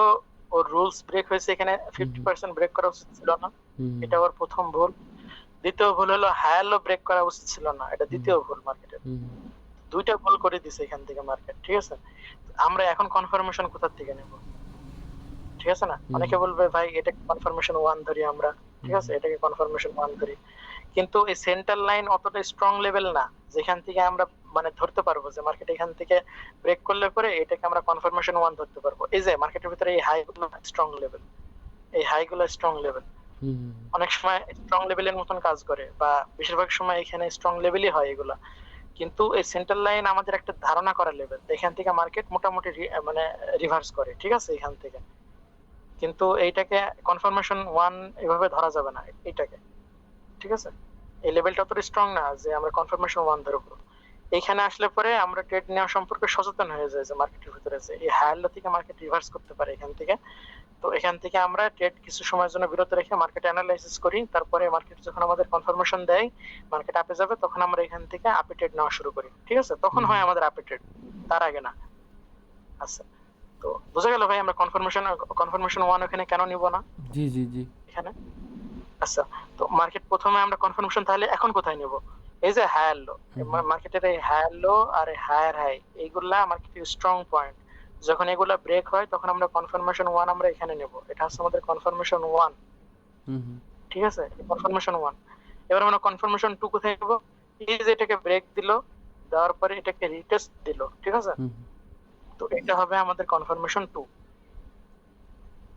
ওর রুলস ব্রেক হয়েছে, এখানে হুম 50% ব্রেক করা উচিত ছিল না, হুম এটা ওর প্রথম ভুল। দ্বিতীয় ভুল হলো হায়ার লো ব্রেক করা উচিত ছিল না, এটা হুম দ্বিতীয় ভুল মার্কেটের। হুম দুইটা ভুল করে দিছে এখান থেকে মার্কেট, ঠিক আছে? আমরা এখন কনফার্মেশন কোথা থেকে নেব? ঠিক আছে না? হুম অনেকে বলবে ভাই এটা কনফার্মেশন 1 ধরি আমরা, ঠিক আছে, এটাকে কনফার্মেশন 1 ধরি। কিন্তু এই সেন্টার লাইন অতটা স্ট্রং লেভেল না যেখান থেকে আমরা মানে ধরতে পারবো যে মার্কেট এখান থেকে ব্রেক করলে পরে এটাকে আমরা কনফার্মেশন 1 ধরতে পারবো। এই যে মার্কেটের ভিতরে এই হাই গুলো স্ট্রং লেভেল, এই হাই গুলো স্ট্রং লেভেল হুম অনেক সময় স্ট্রং লেভেলের মতন কাজ করে, বা বেশিরভাগ সময় এখানে স্ট্রং লেভেলই হয় এগুলা। কিন্তু এই সেন্টার লাইন আমাদের একটা ধারণা করার লেভেল, এখান থেকে মার্কেট মোটামুটি মানে রিভার্স করে, ঠিক আছে, এখান থেকে। কিন্তু এইটাকে কনফার্মেশন 1 এভাবে ধরা যাবে না এইটাকে, ঠিক আছে। এই লেভেলটা অতটা স্ট্রং না যে আমরা কনফার্মেশন 1 ধরবো। এইখানে আসলে পরে আমরা ট্রেড নেওয়া সম্পর্কে সচেতন হয়ে যাই যে মার্কেটের ভিতরে যে এই হায়ার লো থেকে মার্কেট রিভার্স করতে পারে এখান থেকে। তো এখান থেকে আমরা ট্রেড কিছু সময়ের জন্য বিরত রেখে মার্কেট অ্যানালাইসিস করি, তারপরে মার্কেট যখন আমাদের কনফার্মেশন দেয় মার্কেট আপে যাবে, তখন আমরা এখান থেকে আপে ট্রেড নেওয়া শুরু করি, ঠিক আছে। তখন হুম হয় আমাদের আপে ট্রেড, তার আগে না। আচ্ছা, তো বোঝা গেল ভাই আমরা কনফার্মেশন কনফার্মেশন 1 ওখানে কেন নিব না জি জি জি এখানে। আচ্ছা, তো মার্কেট প্রথমে আমরা কনফার্মেশন তাহলে এখন কোথায় নেব? এই যে হায়ার লো, হুম মার্কেটের এই হায়ার লো আর এই হায়ার হাই, এইগুলা মার্কেটের স্ট্রং পয়েন্ট। যখন এগুলা ব্রেক হয় তখন আমরা কনফার্মেশন 1 আমরা এখানে নেব, এটা হচ্ছে আমাদের কনফার্মেশন 1, হুম হুম ঠিক আছে, কনফার্মেশন 1। এবার আমরা কনফার্মেশন 2 কোথায় নেব? এই যে এটাকে ব্রেক দিল, দেওয়ার পরে এটাকে রিটেস্ট দিল, ঠিক আছে, হুম তো এটা হবে আমাদের কনফার্মেশন 2,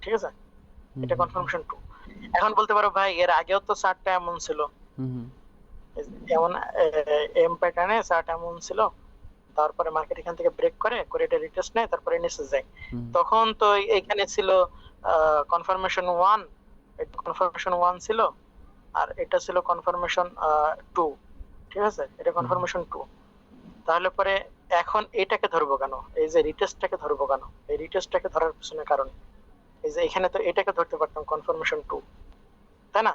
ঠিক আছে, হুম এটা কনফার্মেশন 2। এখন বলতে পারো ভাই এর আগেও তো চারটা এমন ছিল, হুম যেমন এম প্যাটার্নে চার্ট এমন ছিল, তারপরে মার্কেট এখান থেকে ব্রেক করে করে এটা রিটেস্ট নেয়, তারপরে নিচে যায়। হুম তখন তো এইখানে ছিল কনফার্মেশন 1, এটা কনফার্মেশন 1 ছিল, আর এটা ছিল কনফার্মেশন 2, ঠিক আছে, এটা হুম কনফার্মেশন 2। তাহলে পরে এখন এটাকে ধরবো কেন, এই যে রিটেস্টটাকে ধরবো কেন? এই রিটেস্টটাকে ধরার পিছনে কারণ এই যে এখানে তো এটাকে ধরতে পারতাম কনফার্মেশন 2, তাই না,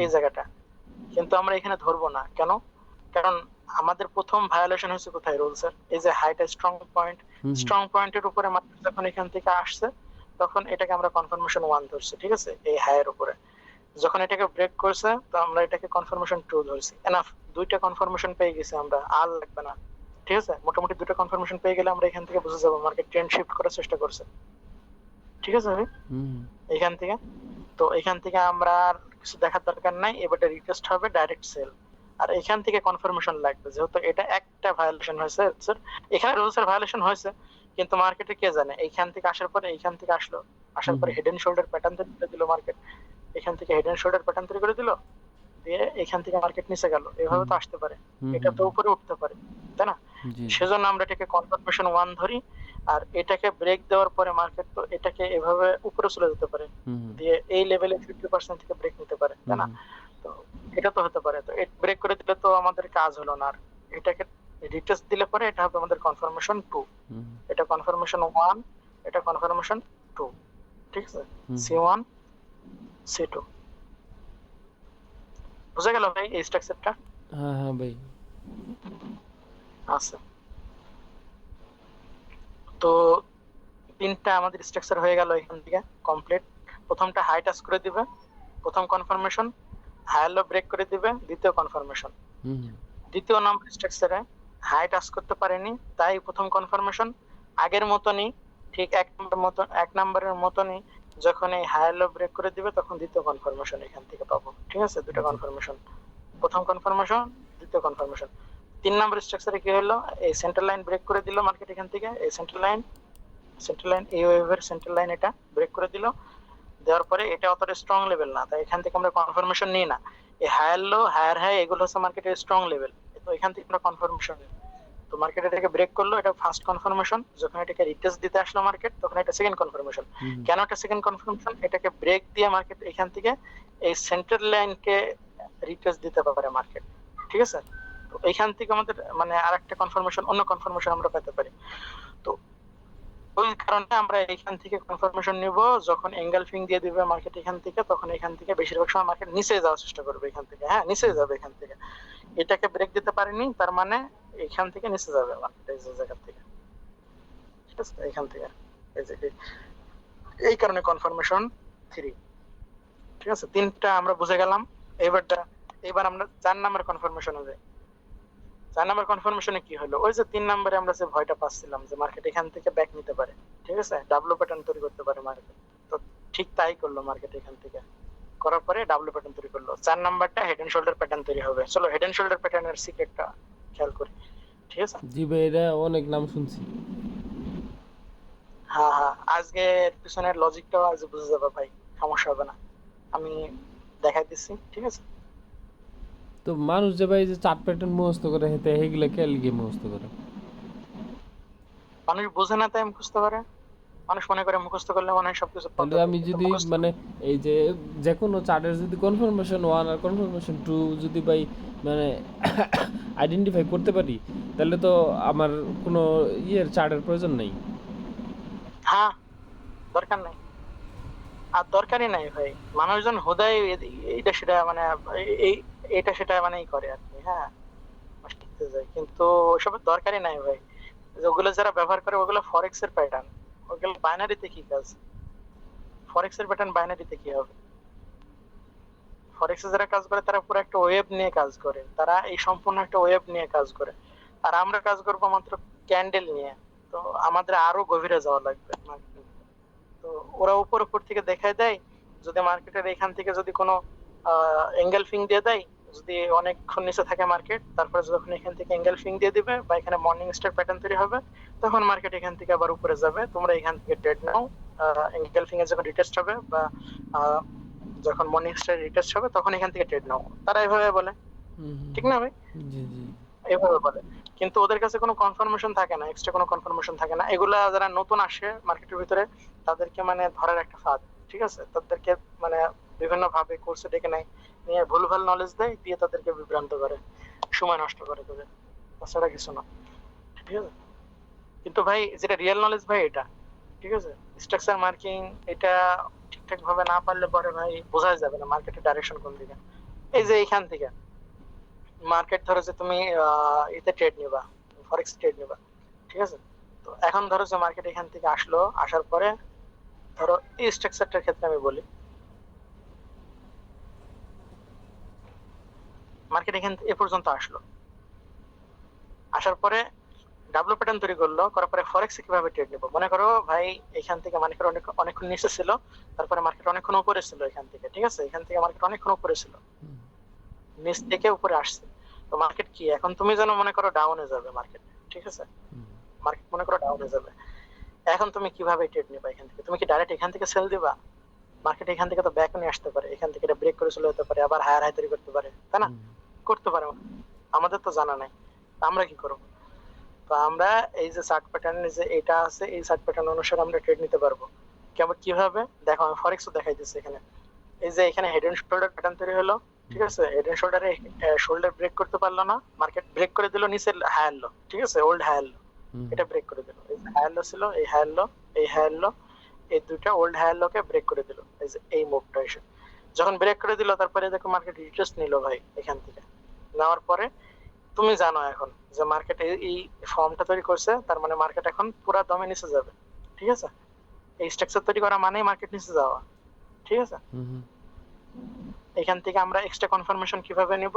এই জায়গাটা। কিন্তু আমরা এখানে ধরবো না কেন? কারণ আমাদের প্রথম ভায়োলেশন হয়েছে কোথায় রুলসের, এই যে হাইটা স্ট্রং পয়েন্ট, হুম স্ট্রং পয়েন্টের উপরে মার্কেট যখন এখান থেকে আসছে তখন এটাকে আমরা কনফার্মেশন 1 ধরছি, ঠিক আছে, এই হাইয়ের উপরে। যখন এটাকে ব্রেক করছে তো আমরা এটাকে কনফার্মেশন 2 ধরছি। এনাফ, দুইটা কনফার্মেশন পেয়ে গেছি আমরা, আর লাগবে না, ঠিক আছে। মোটামুটি দুটো কনফার্মেশন পেয়ে গেলে আমরা এখান থেকে বুঝে যাবো মার্কেট ট্রেন্ড শিফট করার চেষ্টা করছে, ঠিক আছে ভাই। হুম এখান থেকে, তো এখান থেকে আমরা আর কিছু দেখার দরকার নাই, এবারে রিটেস্ট হবে ডাইরেক্ট সেল। আর এখান থেকে কনফার্মেশন লাগবে, যেহেতু এটা একটা ভায়োলেশন হয়েছে স্যার, এখানে রুলস এর ভায়োলেশন হয়েছে, কিন্তু মার্কেটে কে জানে এইখান থেকে আসার পরে এইখান থেকে আসলো, আসার পরে হেড এন্ড শোল্ডার প্যাটার্ন তৈরি করে দিল মার্কেট, এখান থেকে হেড এন্ড শোল্ডার প্যাটার্ন তৈরি করে দিল, দিয়ে এখান থেকে মার্কেট নিচে গেল, এভাবে তো আসতে পারে, এটা তো উপরে উঠতে পারে, তাই না। জি সেজন্য আমরা এটাকে কনফার্মেশন 1 ধরি। আর এটাকে ব্রেক দেওয়ার পরে মার্কেট তো এটাকে এভাবে উপরে চলে যেতে পারে, হুম দিয়ে এই লেভেলে 50% থেকে ব্রেক নিতে পারে, তাই হুম না। তো এটা তো হতে পারে, তো ব্রেক করে দিলে তো আমাদের কাজ হলো না আর। এটাকে রিটেস্ট দিলে পরে এটা হবে আমাদের কনফার্মেশন 2, হুম এটা কনফার্মেশন 1, এটা কনফার্মেশন 2, ঠিক আছে, হুম C1 C2। বুঝা গেল ভাই এই স্ট্রাকচারটা? হ্যাঁ হ্যাঁ ভাই আচ্ছা, তো তিনটা আমাদের স্ট্রাকচার হয়ে গেল এখান থেকে কমপ্লিট। প্রথমটা হাই টাচ করে দিবে, প্রথম কনফার্মেশন, হাই লো ব্রেক করে দিবে, দ্বিতীয় কনফার্মেশন। হুম দ্বিতীয় নাম্বার স্ট্রাকচারে হাই টাচ করতে পারেনি, তাই প্রথম কনফার্মেশন আগের মতনই, ঠিক এক নাম্বারের মতনই, যখন এই হাই লো ব্রেক করে দিবে তখন দ্বিতীয় কনফার্মেশন এখান থেকে পাবো, ঠিক আছে, দুটো জি কনফার্মেশন, প্রথম কনফার্মেশন, দ্বিতীয় কনফার্মেশন। 3 নাম্বার স্ট্রাকচারে কি হলো, এই সেন্টার লাইন ব্রেক করে দিল মার্কেট এখান থেকে, এই সেন্টার লাইন এই ওয়েভের সেন্টার লাইন এটা ব্রেক করে দিল, দেওয়ার পরে এটা অতটা স্ট্রং লেভেল না, তাই এখান থেকে আমরা কনফার্মেশন নিই না। এই হায়ার লো হায়ার হাই এগুলো হচ্ছে মার্কেটের স্ট্রং লেভেল, তো এখান থেকে আমরা কনফার্মেশন নিই। তো মার্কেট এটাকে ব্রেক করলো, এটা ফার্স্ট কনফার্মেশন, যখন এটাকে রিটেস্ট দিতে আসলো মার্কেট তখন এটা সেকেন্ড কনফার্মেশন। হুম কেন এটা সেকেন্ড কনফার্মেশন? এটাকে ব্রেক দিয়ে মার্কেট এখান থেকে এই সেন্টার লাইনকে রিটেস্ট দিতে পারে মার্কেট, ঠিক আছে। তো এখান থেকে আমাদের মানে আরেকটা কনফার্মেশন, অন্য কনফার্মেশন আমরা পেতে পারি। তো ওই কারণে আমরা এখান থেকে কনফার্মেশন নিব, যখন এঙ্গেলফিং দিয়ে দিবে মার্কেট এখান থেকে, তখন এখান থেকে বেশিরভাগ সময় মার্কেট নিচে যাওয়ার চেষ্টা করবে এখান থেকে, হ্যাঁ নিচে যাবে এখান থেকে। এটাকে ব্রেক দিতে পারেনি, তার মানে এখান থেকে নিচে যাবে মার্কেট এই জায়গা থেকে, ঠিক আছে, এখান থেকে এই যে এই কারণে কনফার্মেশন 3, ঠিক আছে, তিনটা আমরা বুঝে গেলাম। এবার আমরা 4 নাম্বার কনফার্মেশনে যাই। 4 নাম্বার কনফার্মেশনে কি হলো, ওই যে 3 নাম্বারে আমরা যে ভয়টা পাচ্ছিলাম যে মার্কেট এখান থেকে ব্যাক নিতে পারে, ঠিক আছে, ডাবল প্যাটার্ন তৈরি করতে পারে মার্কেট। তো ঠিক তাই করলো মার্কেট এখান থেকে, করার পরে ডাব্লিউ প্যাটার্ন তৈরি করলো। 4 নাম্বারটা হেড এন্ড শোল্ডার প্যাটার্ন তৈরি হবে। চলো হেড এন্ড শোল্ডার প্যাটার্নের সিক্রেটটা খেয়াল করি, ঠিক আছে? জি ভাই, এটা অনেক নাম শুনছি। হ্যাঁ হ্যাঁ, আজকে এর পিছনের লজিকটাও আজ বুঝে যাবে ভাই, সমস্যা হবে না, আমি দেখাই দিচ্ছি, ঠিক আছে? তো মানুষ যে ভাই যে চার্ট প্যাটার্ন মুখস্থ করে হেতে হেগুলা কে লিগে মুখস্থ করে? মানুষ বোঝে না তাই মুখস্থ করে। মানুষ মনে করে মুখস্থ করলে মনে হয় সবকিছু তাহলে পদ্ধতি, আমি কিন্তু যদি মুখস্থ। মানে এই যে যে কোনো চার্টের যদি কনফার্মেশন 1 আর কনফার্মেশন 2 যদি ভাই মানে আইডেন্টিফাই করতে পারি, তাহলে তো আমার কোনো ইয়ের চার্টের প্রয়োজন নেই। হ্যাঁ, দরকার নাই, আর দরকারই নাই ভাই। মানুষজন হুদাই এইটা সেটা মানে এই এটা সেটা মানে ই করে আর কি, হ্যাঁ, শিখতে যায়, কিন্তু ওসবের দরকারই নাই ভাই। যে ওগুলো যারা ব্যবহার করে ওগুলো ফরেক্স এর প্যাটার্ন, ওগুলো বাইনারিতে কি কাজ? ফরেক্স এর প্যাটার্ন বাইনারিতে কি হবে? ফরেক্সে যারা কাজ করে তারা পুরো একটা ওয়েব নিয়ে কাজ করে, তারা এই সম্পূর্ণ একটা ওয়েব নিয়ে কাজ করে। আর আমরা কাজ করবো মাত্র ক্যান্ডেল নিয়ে। তো আমাদের আরো গভীরে যাওয়া লাগবে marketing এ। তো ওরা উপর উপর থেকে দেখায় দেয়, যদি মার্কেটের এখান থেকে যদি কোনো এঙ্গেলফিং দিয়ে দেয়, যদি অনেকক্ষণ নিচে থাকে মার্কেট, তারপরে যখন এখান থেকে এঙ্গেলফিং দিয়ে দিবে বা এখানে মর্নিং স্টার প্যাটার্ন তৈরি হবে, তখন মার্কেট এখান থেকে আবার উপরে যাবে, তোমরা এখান থেকে ট্রেড নাও। এঙ্গেলফিং এর যখন রিটেস্ট হবে বা আহ, যখন মর্নিং স্টার রিটেস্ট হবে তখন এখান থেকে ট্রেড নাও, তারা এভাবে বলে, হুম, ঠিক না ভাই? হুম। জি, জি। এভাবে বলে, কিন্তু ওদের কাছে কোনো কনফার্মেশন থাকে না, এক্সট্রা কোনো কনফার্মেশন থাকে না। এগুলা যারা নতুন আসে মার্কেটের ভিতরে, তাদেরকে মানে ধরার একটা ফাঁদ, ঠিক আছে? তাদেরকে মানে বিভিন্ন ভাবে কোর্সে ডেকে নেয়, নিয়ে ভুলভাল নলেজ দেয়, দিয়ে তাদেরকে বিভ্রান্ত করে, সময় নষ্ট করে তোদের, তাছাড়া কিছু না, ঠিক আছে? কিন্তু ভাই যেটা রিয়েল নলেজ ভাই এটা, ঠিক আছে? স্ট্রাকচার মার্কিং এটা ঠিকঠাক ভাবে না পারলে পরে ভাই বোঝা যাবে না মার্কেটের ডাইরেকশন কোন দিকে। এই যে এইখান থেকে মার্কেট ধরো যে তুমি এতে ট্রেড নিবা, ফরেক্স ট্রেড নিবা, ঠিক আছে? তো এখন ধরো যে মার্কেট এখান থেকে আসলো, আসার পরে ধরো এই স্ট্রাকচারটার ক্ষেত্রে আমি বলি, মার্কেট এখান এ পর্যন্ত আসলো, আসার পরে ডাবল প্যাটার্ন তৈরি করলো, করার পরে ফরেক্স কিভাবে ট্রেড নিবো? মনে করো ভাই এখান থেকে মার্কেট অনেকক্ষণ নিচে ছিল, তারপরে মার্কেট অনেকক্ষণ উপরে ছিল এখান থেকে, ঠিক আছে? এখান থেকে মার্কেট অনেকক্ষণ উপরে ছিল, হুম, নিচ থেকে উপরে আসছে। তো মার্কেট কি এখন তুমি যেন মনে করো ডাউনে যাবে মার্কেট, ঠিক আছে? হুম, মার্কেট মনে করো ডাউনে যাবে, এখন তুমি কিভাবে ট্রেড নিবা এখান থেকে? তুমি কি ডাইরেক্ট এখান থেকে সেল দিবা? মার্কেট এখান থেকে তো ব্যাক নিয়ে আসতে পারে, এখান থেকে এটা ব্রেক করে চলে যেতে পারে, আবার হায়ার হাই তৈরি করতে পারে, তাই না? হুম, করতে পারে, আমাদের তো জানা নাই। তো আমরা কি করবো? তো আমরা এই যে চার্ট প্যাটার্ন যে এটা আছে, এই চার্ট প্যাটার্ন অনুসারে আমরা ট্রেড নিতে পারবো। কেমন কিভাবে দেখো, আমি ফরেক্সও দেখাই দিচ্ছি এখানে। এই যে এখানে হেড এন্ড শোল্ডার প্যাটার্ন তৈরি হলো, ঠিক আছে? হেড এন্ড শোল্ডারে শোল্ডার ব্রেক করতে পারলো না, মার্কেট ব্রেক করে দিল, নিচে হায়ার লো, ঠিক আছে? ওল্ড হায়ার লো, হুম, এটা ব্রেক করে দিল। এই হায়ার লো ছিল, এই হায়ার লো, এই হায়ার লো, এই দুইটা ওল্ড হায়ার লোকে ব্রেক করে দিল, এই যে এই মুভটা এসে যখন ব্রেক করে দিল, তারপরে দেখো মার্কেট রিটেস্ট নিল ভাই এখান থেকে। নেওয়ার পরে তুমি জানো এখন যে মার্কেট এই ফর্মটা তৈরি করছে, তার মানে মার্কেট এখন পুরো দমে নিচে যাবে, ঠিক আছে? এই স্ট্রাকচার তৈরি করা মানেই মার্কেট নিচে যাওয়া, ঠিক আছে? হুম, এখান থেকে আমরা এক্সট্রা কনফার্মেশন কিভাবে নিব?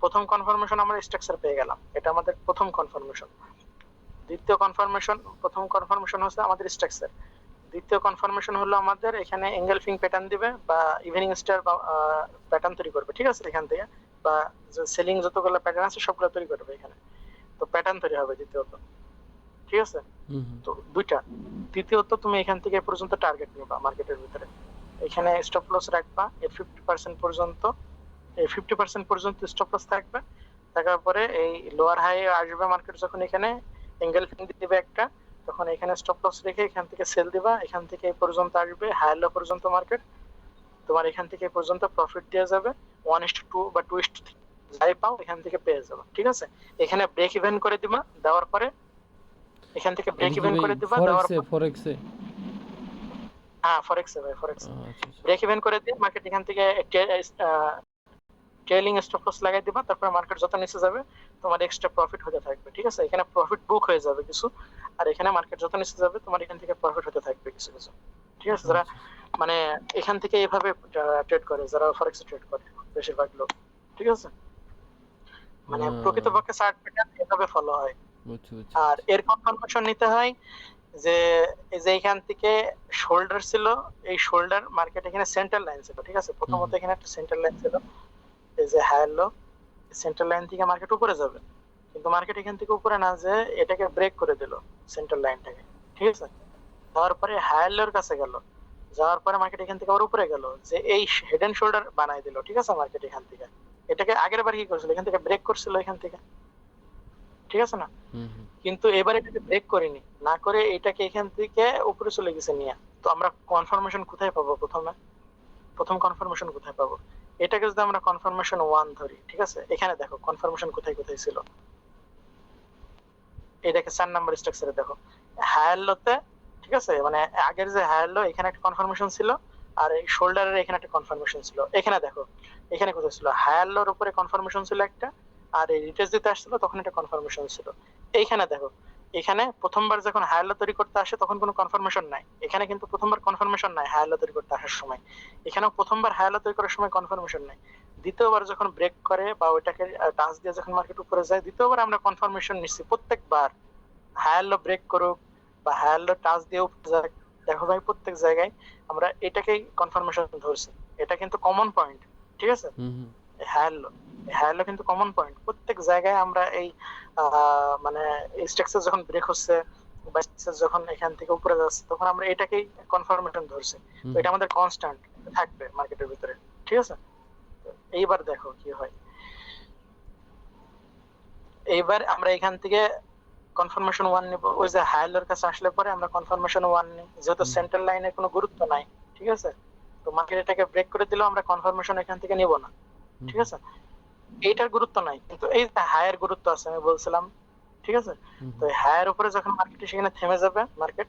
প্রথম কনফার্মেশন আমরা স্ট্রাকচার পেয়ে গেলাম, এটা আমাদের প্রথম কনফার্মেশন। দ্বিতীয় কনফার্মেশন, প্রথম কনফার্মেশন হচ্ছে আমাদের স্ট্রাকচার, দ্বিতীয় কনফার্মেশন হলো আমাদের এখানে এঙ্গেলফিং প্যাটার্ন দিবে বা ইভিনিং স্টার প্যাটার্ন তৈরি করবে, ঠিক আছে? এখান থেকে বা সেলিং যতগুলো প্যাটার্ন আছে সবগুলো তৈরি করবে এখানে। তো প্যাটার্ন তৈরি হবে দ্বিতীয়ত, ঠিক আছে? হুম, তো দুইটা। তৃতীয়ত তুমি এখান থেকে এ পর্যন্ত টার্গেট নিবা মার্কেটের ভিতরে, এখানে স্টপ লস রাখবা এর 50% পর্যন্ত, এই 50% পর্যন্ত স্টপ লস থাকবে। থাকার পরে এই লোয়ার হাই আসবে মার্কেট, যখন এখানে এঙ্গেলফিং দিবে একটা, তখন এখানে স্টপ লস রেখে এখান থেকে সেল দিবা, এখান থেকে এই পর্যন্ত আসবে হায়ার লো পর্যন্ত মার্কেট, তোমার এখান থেকে এই পর্যন্ত প্রফিট দেওয়া যাবে 1:2 বা 2:3, যাই পাও এখান থেকে পেয়ে যাবে, ঠিক আছে? এখানে ব্রেক ইভেন করে দিবা, দেওয়ার পরে এখান থেকে ব্রেক এটা কি ইভেন ভাই করে দিবা, দেওয়ার ফরেক্সে পর ফরেক্সে? হ্যাঁ ফরেক্সে ভাই, ফরেক্সে আচ্ছা, আচ্ছা। ব্রেক ইভেন করে দিয়ে মার্কেট এখান থেকে ট্রেলিং স্টপ লস লাগাই দিবা, তারপরে মার্কেট যত নিচে যাবে তোমার এক্সট্রা প্রফিট হতে থাকবে, ঠিক আছে? এখানে প্রফিট বুক হয়ে যাবে কিছু, আর এখানে মার্কেট যত নিচে যাবে তোমার এখান থেকে প্রফিট হতে থাকবে কিছু কিছু, ঠিক আছে? যারা আচ্ছা। মানে এখান থেকে এইভাবে ট্রেড করে, যারা ফরেক্সে ট্রেড করে বেশিরভাগ লোক, ঠিক আছে? মানে আহ, প্রকৃতপক্ষে চার্ট প্যাটার্ন এভাবে ফলো হয়। বুঝছি, বুঝছি, আর বুঝছি। এর কনফার্মেশন নিতে হয় যে এই যে এখান থেকে শোল্ডার ছিল, এই শোল্ডার মার্কেট এখানে সেন্টার লাইন ছিল, ঠিক আছে। প্রথমত এখানে একটা সেন্টার লাইন ছিল, এই যে হায়ার লো, সেন্টার লাইন থেকে মার্কেট উপরে যাবে, কিন্তু মার্কেট এখান থেকে উপরে না যে এটাকে ব্রেক করে দিল সেন্টার লাইনটাকে, ঠিক আছে। যাওয়ার পরে হায়ার লোর কাছে গেল, যাওয়ার পরে মার্কেট এখান থেকে আবার উপরে গেল, যে এই হেড এন্ড শোল্ডার বানাই দিল, ঠিক আছে। মার্কেট এখান থেকে এটাকে আগের বার কি করছিল, এখান থেকে ব্রেক করছিল এখান থেকে, ঠিক আছে না। কিন্তু এবার এটাকে ব্রেক করিনি, না করে এটাকে এখান থেকে উপরে চলে গেছে নিয়ে। তো আমরা কনফার্মেশন কোথায় পাবো? প্রথম কনফার্মেশন কোথায় পাবো? এটাকে যদি আমরা কনফার্মেশন 1 ধরি, ঠিক আছে, এখানে দেখো কনফার্মেশন কোথায় কোথায় ছিল। এটাকে 4 নাম্বার স্ট্রাকচারে দেখো, হায়ার লোতে, ঠিক আছে, মানে আগের যে হায়ার লো এখানে একটা কনফার্মেশন ছিল, আর এই শোল্ডারের এখানে একটা কনফার্মেশন ছিল। এখানে দেখো, এখানে কোথায় ছিল, হায়ার লোর উপরে কনফার্মেশন ছিল একটা, আর এই রিটেস্ট দিতে আসছিল তখন একটা কনফার্মেশন ছিল। এইখানে দেখো, এখানে প্রথমবার যখন হায়ার লো তৈরি করতে আসে তখন কোনো কনফার্মেশন নাই, এখানে কিন্তু প্রথমবার কনফার্মেশন নাই হায়ার লো তৈরি করতে আসার সময়, এখানেও প্রথমবার হায়ার লো তৈরি করার সময় কনফার্মেশন নাই। দ্বিতীয়বার যখন ব্রেক করে বা ওইটাকে টাচ দিয়ে যখন মার্কেট উপরে যায়, দ্বিতীয়বার আমরা কনফার্মেশন নিচ্ছি প্রত্যেকবার, হায়ার লো ব্রেক করুক বা হায়ার লো টাচ দিয়ে উপরে যাক, দেখো ভাই প্রত্যেক জায়গায় আমরা এটাকেই কনফার্মেশন ধরছি। এটা কিন্তু কমন পয়েন্ট, ঠিক আছে। হায়ার লো, হায়ার লো কিন্তু কমন পয়েন্ট, প্রত্যেক জায়গায় আমরা এই মানে স্ট্রাকচার যখন ব্রেক হচ্ছে বা structure যখন এখান থেকে উপরে যাচ্ছে তখন আমরা এটাকেই কনফার্মেশন ধরছি। তো এটা আমাদের কনস্ট্যান্ট থাকবে মার্কেটের ভিতরে, ঠিক আছে। তো এইবার দেখো কি হয়, এইবার আমরা এখান থেকে কনফার্মেশন 1 নিব, ওই যে হায়ার লোর কাছে আসলে পরে আমরা কনফার্মেশন 1 নিই, যেহেতু সেন্ট্রাল লাইনের কোনো গুরুত্ব নাই, ঠিক আছে। তো মার্কেট এটাকে ব্রেক করে দিলেও আমরা কনফার্মেশন এখান থেকে নিব না, ঠিক আছে। এইটার গুরুত্ব নাই, কিন্তু এই হায়ার গুরুত্ব আছে আমি বলছিলাম, ঠিক আছে। তো হায়ার উপরে যখন মার্কেট সেখানে থেমে যাবে, মার্কেট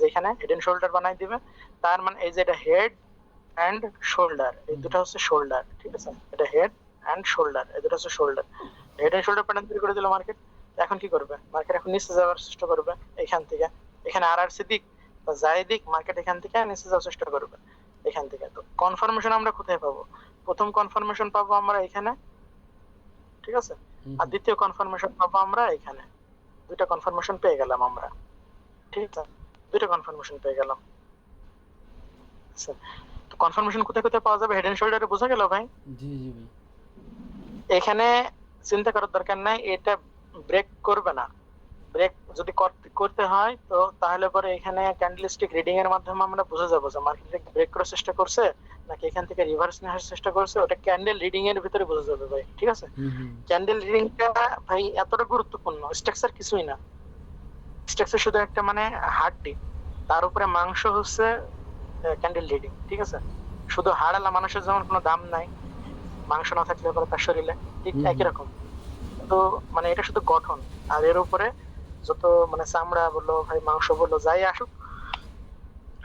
যেখানে হেড এন্ড শোল্ডার বানাই দিবে, তার মানে এই যে এটা হেড এন্ড শোল্ডার, এই দুটো হচ্ছে শোল্ডার, ঠিক আছে। এটা হেড এন্ড শোল্ডার, এই দুটো হচ্ছে shoulder. Head and shoulder pattern তৈরি করে দিল মার্কেট। এখন কি করবে মার্কেট? এখন নিচে যাওয়ার চেষ্টা করবে এখান থেকে, এখানে আর সি দিক বা যাই দিক মার্কেট এখান থেকে নিচে যাওয়ার চেষ্টা করবে এখান থেকে। তো কনফার্মেশন আমরা কোথায় পাবো? প্রথম কনফার্মেশন পাবো আমরা এখানে, ঠিক আছে। আর দ্বিতীয় কনফার্মেশন পাবো আমরা এখানে। দুইটা কনফার্মেশন পেয়ে গেলাম আমরা, ঠিক আছে, দুইটা কনফার্মেশন পেয়ে গেলাম। আচ্ছা, তো কনফার্মেশন কোথায় কোথায় পাওয়া যাবে হেড এন্ড শোল্ডারে বোঝা গেল ভাই? জি জি ভাই। এখানে চিন্তা করার দরকার নাই, এটা ব্রেক করবে না। ব্রেক যদি করতে হয় তো তাহলে পরে এখানে ক্যান্ডেলস্টিক রিডিং এর মাধ্যমে আমরা বুঝে যাবো যে মার্কেট ব্রেক করার চেষ্টা করছে নাকি এখান থেকে রিভার্স নেওয়ার চেষ্টা করছে, ওটা ক্যান্ডেল রিডিং এর ভিতরে বোঝা যাবে ভাই, ঠিক আছে। ক্যান্ডেল রিডিংটা ভাই এতটা গুরুত্বপূর্ণ, স্ট্রাকচার কিছুই না, স্ট্রাকচার শুধু একটা মানে হাড্ডি, তার উপরে মাংস হচ্ছে ক্যান্ডেল রিডিং, ঠিক আছে। শুধু হাড়ালা মানুষের যেমন কোনো দাম নাই, মাংস না থাকলে পরে তার শরীরে, ঠিক একই রকম। তো মানে এটা শুধু গঠন, আর এর উপরে যত মানে চামড়া বললো ভাই, মাংস বললো, যাই আসুক,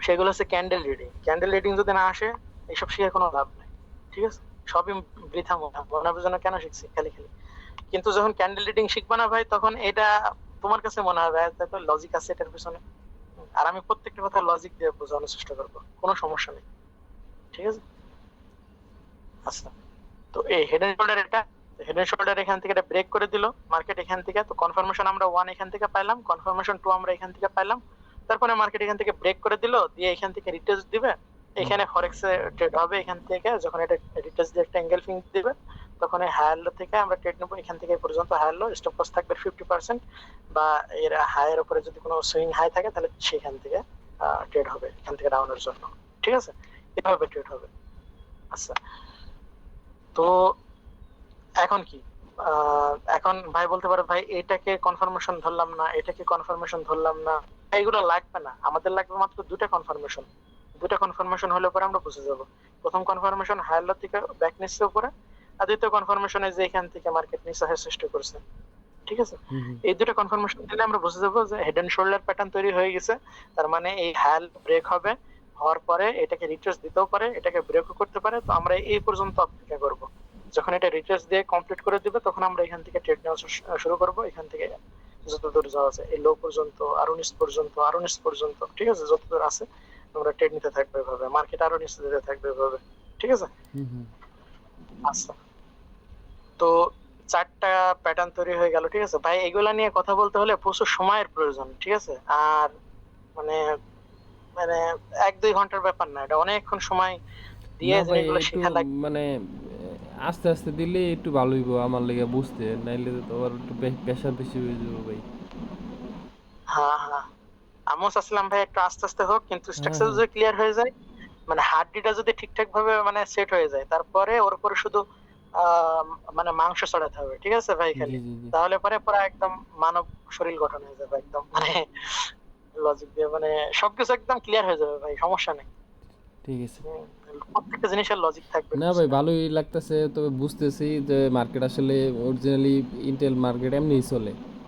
সেগুলো হচ্ছে ক্যান্ডেল রিডিং। ক্যান্ডেল রিডিং যদি না আসে এইসব শিখে কোনো লাভ নাই, ঠিক আছে। সবই বৃথা মনে হবে যেন কেন শিখছি খালি খালি। কিন্তু যখন ক্যান্ডেল রিডিং শিখবে না ভাই, তখন এটা তোমার কাছে মনে হবে তো লজিক আছে এটার পিছনে, আর আমি প্রত্যেকটা কথা লজিক দিয়ে বোঝানোর চেষ্টা করবো, কোনো সমস্যা নেই, ঠিক আছে। আচ্ছা, তো এই হেড এন্ড শোল্ডার, এটা হেড এন্ড শোল্ডার এখান থেকে এটা ব্রেক করে দিল মার্কেট এখান থেকে। তো কনফার্মেশন আমরা 1 এখান থেকে পাইলাম, কনফার্মেশন 2 আমরা এখান থেকে পাইলাম। তারপরে মার্কেট এখান থেকে ব্রেক করে দিল, দিয়ে এখান থেকে রিটেস্ট দিবে, এখানে ফরেক্স এ ট্রেড হবে এখান থেকে। যখন এটা রিটেস্ট দিয়ে একটা এঙ্গেল ফিং দিবে তখন এই হায়ার লো থেকে আমরা ট্রেড নেবো এখান থেকে পর্যন্ত। হায়ার লো স্টপ লস থাকবে 50%, বা এর হায়ার উপরে যদি কোনো সুইং হাই থাকে তাহলে সেখান থেকে ট্রেড হবে এখান থেকে ডাউনের জন্য, ঠিক আছে। এভাবে ট্রেড হবে। আচ্ছা, তো এখন কি? এখন ভাই বলতে পারো ভাই এটাকে কনফার্মেশন ধরলাম না, এটাকে কনফার্মেশন ধরলাম না, এইগুলো লাগবে না, আমাদের লাগবে মাত্র দুটা কনফার্মেশন। দুটা কনফার্মেশন হলে পরে আমরা বুঝে যাব। প্রথম কনফার্মেশন হায়ার লো থেকে ব্যাক নিচ্ছে উপরে, আর দ্বিতীয় কনফার্মেশনে যে এখান থেকে মার্কেট নিচে হয়ে চেষ্টা করছে, ঠিক আছে। এই দুটো কনফার্মেশন দিলে আমরা বুঝে যাবো যে হেড এন্ড শোল্ডার প্যাটার্ন তৈরি হয়ে গেছে। তার মানে এই হায়ার ব্রেক হবে, হওয়ার পরে এটাকে রিট্রেস দিতেও পারে, এটাকে ব্রেকও করতে পারে। তো আমরা এই পর্যন্ত অপেক্ষা করব, যখন এটা রিট্রেস দিয়ে কমপ্লিট করে দিবে তখন আমরা এখান থেকে ট্রেড নেওয়া শুরু করব। এখান থেকে যত দূর যাওয়া আছে এই লো পর্যন্ত, আরো নিচ পর্যন্ত, আরো নিচ পর্যন্ত, ঠিক আছে, যত দূর আছে আমরা ট্রেড নিতে থাকবে এভাবে, মার্কেট আরো নিচে যেতে থাকবে এভাবে, ঠিক আছে। আচ্ছা, তো 4টা প্যাটার্ন তৈরি হয়ে গেল, ঠিক আছে ভাই। এগুলা নিয়ে কথা বলতে হলে প্রচুর সময়ের প্রয়োজন, ঠিক আছে। আর মানে মানে 1-2 ঘন্টার ব্যাপার না, এটা অনেকক্ষণ সময় দিয়ে না ভাই জিনিসগুলো একটু শেখা লাগে। মানে আস্তে আস্তে দিলে একটু ভালো হইব আমার লেগে বুঝতে, নাইলে তো আবার একটু প্রেশার বেশি হয়ে যাবে ভাই। হ্যাঁ হ্যাঁ, আমিও চাচ্ছিলাম ভাই একটু আস্তে আস্তে হোক, কিন্তু হ্যাঁ স্ট্রাকচার হ্যাঁ। যদি ক্লিয়ার হয়ে যায়, মানে হাড্ডিটা যদি ঠিকঠাক ভাবে মানে সেট হয়ে যায়, তারপরে ওর উপরে শুধু আহ মানে মাংস চড়াতে হবে, ঠিক আছে ভাই, জি খালি জি জি। তাহলে পরে পুরো একদম মানব শরীর গঠন হয়ে যাবে একদম, মানে লজিক দিয়ে মানে সবকিছু একদম ক্লিয়ার হয়ে যাবে ভাই, সমস্যা নেই। ঠিক আছে। হুম, প্রত্যেকটা জিনিসের লজিক থাকবে না ভাই পিছনে। ভালোই লাগতেছে, তবে বুঝতেছি যে মার্কেট আসলে অরিজিনালি ইন্টেল মার্কেট এমনিই চলে।